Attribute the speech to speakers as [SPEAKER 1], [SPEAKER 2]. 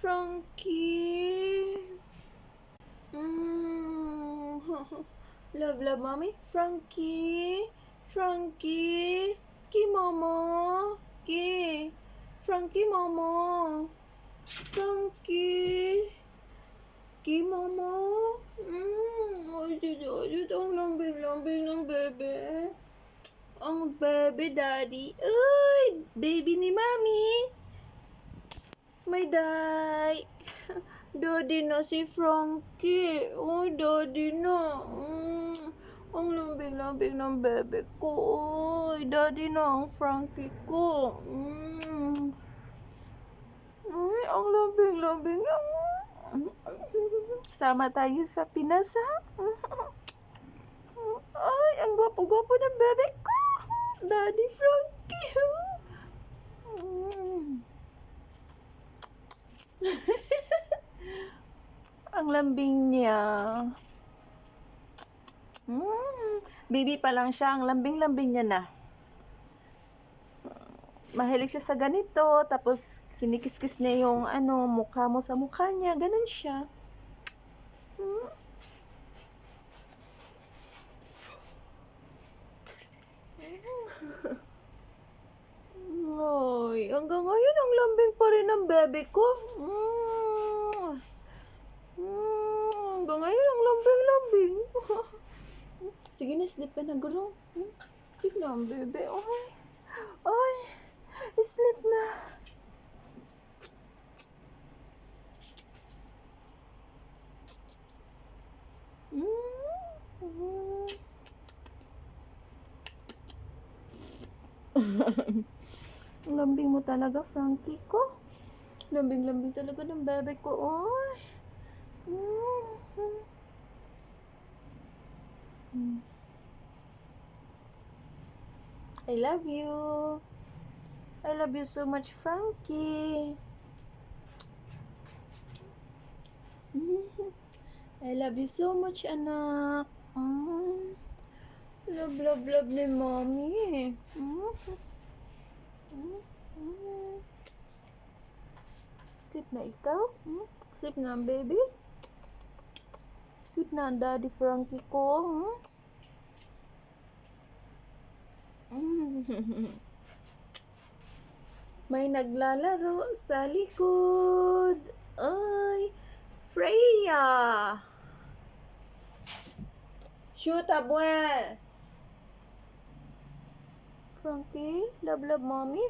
[SPEAKER 1] Frankie. Love, love, mommy. Frankie. Frankie. Ki Momo. Ki. Frankie Momo. Frankie. Ki Momo. Ang lambing-lambing ng bebe. Ang bebe, daddy. Uy! Baby ni mami. May day. Daddy na si Frankie. Uy, daddy na. Ang lambing-lambing ng bebe ko. Uy, daddy na ang Frankie ko. Uy, ang lambing-lambing na. Sama tayo sa Pinas, ha? Ay, ang gwapo-gwapo ng bebe ko. Daddy Frankie. Ang lambing niya. Baby pa lang siya, ang lambing-lambing niya na. Mahilig siya sa ganito, tapos kinikis-kis niya yung mukha mo sa mukha niya, ganun siya. Ay, hanggang ngayon ang lambing pa rin ng bebe ko. Hanggang ngayon ang lambing-lambing. Sige na, sleep ka na, gulong. Sleep na ang bebe. Ay, sleep na. Lambing mo talaga, Frankie ko. Lambing-lambing talaga ng bebe ko. Oy. I love you. I love you so much, Frankie. I love you so much, anak. Love, love, love ni mommy. Sleep na ikaw? Sleep na ang baby? Sleep na ang daddy Frankie ko? May naglalaro sa likod. Ay, Freya. Shoot, abuel. Frankie, love, love, mommy.